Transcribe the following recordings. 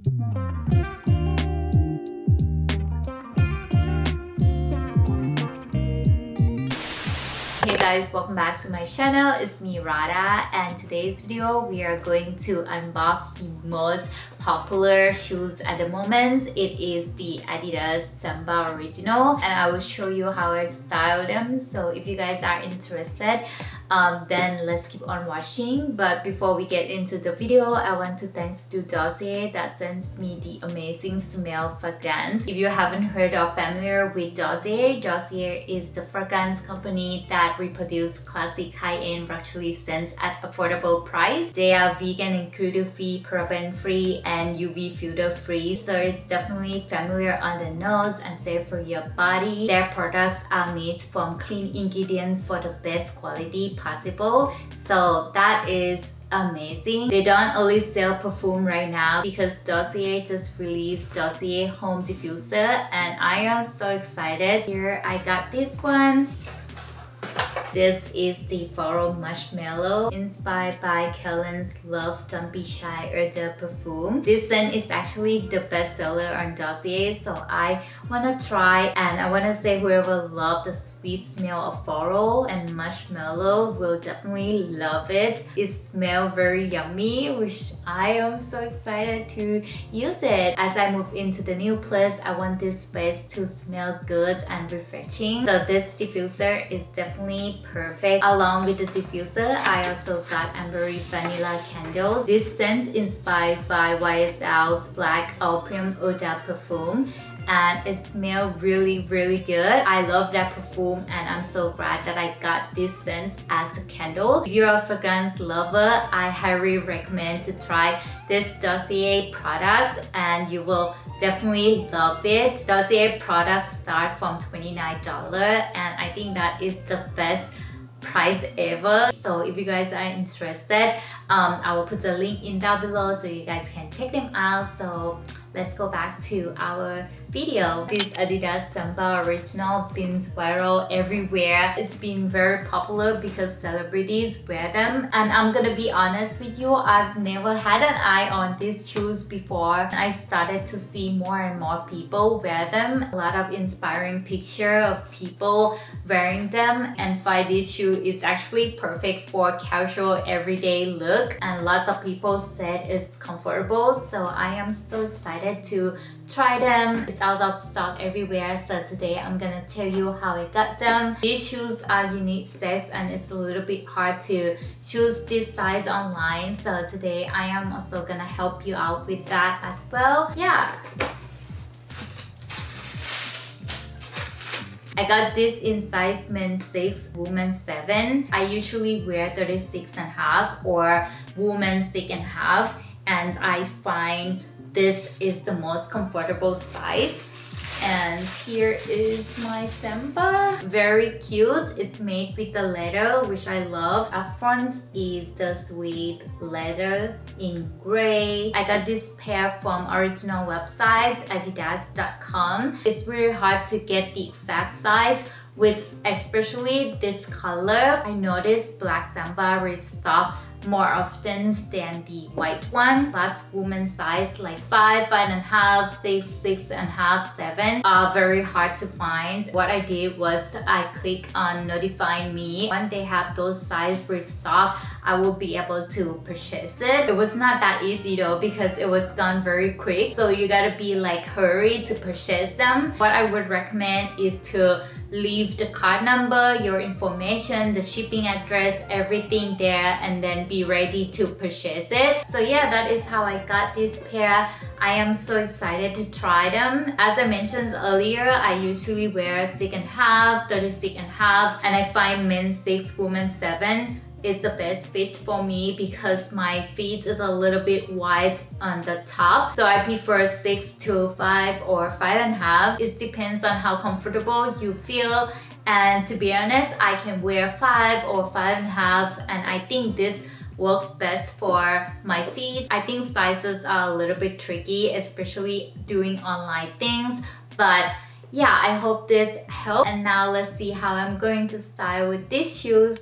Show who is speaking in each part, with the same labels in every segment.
Speaker 1: Hey guys, welcome back to my channel. It's me Radha, and today's video we are going to unbox the most popular shoes at the moment. It is the Adidas Samba Original, and I will show you how I style them. So if you guys are interested, then let's keep on watching. But before we get into the video, I want to thanks to Dossier that sends me the amazing smell fragrance. If you haven't heard or familiar with Dossier, Dossier is the fragrance company that reproduce classic high-end luxury scents at affordable price. They are vegan and cruelty-free, paraben-free, and UV filter-free, so it's definitely familiar on the nose and safe for your body. Their products are made from clean ingredients for the best quality possible, so that is amazing. They don't only sell perfume right now because Dossier just released Dossier Home Diffuser, and I am so excited. Here I got this one. This is the Floral Marshmallow, inspired by Kellen's Love Don't Be Shy Eau perfume. This scent is actually the best seller on Dossier, so I wanna try, and I wanna say whoever loves the sweet smell of floral and marshmallow will definitely love it. It smells very yummy, which I am so excited to use it. As I move into the new place, I want this space to smell good and refreshing. So this diffuser is definitely perfect. Along with the diffuser, I also got ambery vanilla candles. This scent inspired by YSL's Black Opium Eau perfume, and it smells really good. I love that perfume, and I'm so glad that I got this scent as a candle. If you're a fragrance lover, I highly recommend to try this Dossier products, and you will definitely love it. Dossier products start from $29, and I think that is the best price ever. So if you guys are interested, I will put the link in down below so you guys can check them out. So let's go back to our video. This Adidas Samba Original been viral everywhere. It's been very popular because celebrities wear them, and I'm gonna be honest with you, I've never had an eye on these shoes before. I started to see more and more people wear them. A lot of inspiring picture of people wearing them, and find this shoe is actually perfect for casual everyday look, and lots of people said it's comfortable, so I am so excited to try them. It's out of stock everywhere, so today I'm gonna tell you how I got them. These shoes are unique size, and it's a little bit hard to choose this size online, so today I am also gonna help you out with that as well. Yeah, I got this in size men 6, woman 7. I usually wear 36.5 or woman 6.5, and I find this is the most comfortable size. And here is my Samba. Very cute. It's made with the leather, which I love. Up front is the sweet leather in gray. I got this pair from original website adidas.com. It's really hard to get the exact size with especially this color. I noticed black Samba restock more often than the white one. Plus woman size like 5, 5.5, 6, 6.5, 7 are very hard to find. What I did was I click on notify me. When they have those size restock, I will be able to purchase it. It was not that easy though because it was gone very quick, so you gotta be like hurry to purchase them. What I would recommend is to leave the card number, your information, the shipping address, everything there, and then be ready to purchase it. So yeah, that is how I got this pair. I am so excited to try them. As I mentioned earlier, I usually wear 6.5, 36.5, and I find men 6, woman 7 is the best fit for me because my feet is a little bit wide on the top. So I prefer 6 to 5 or 5.5. It depends on how comfortable you feel. And to be honest, I can wear 5 or 5.5, and I think this works best for my feet. I think sizes are a little bit tricky, especially doing online things, but yeah, I hope this helped. And now let's see how I'm going to style with these shoes.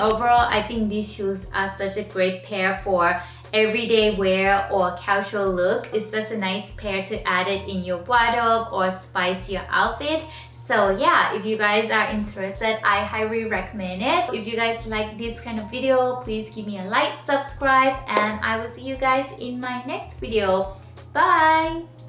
Speaker 1: overall, I think these shoes are such a great pair for everyday wear or casual look. It's such a nice pair to add it in your wardrobe or spice your outfit. So yeah, if you guys are interested, I highly recommend it. If you guys like this kind of video, please give me a like, subscribe, and I will see you guys in my next video. Bye!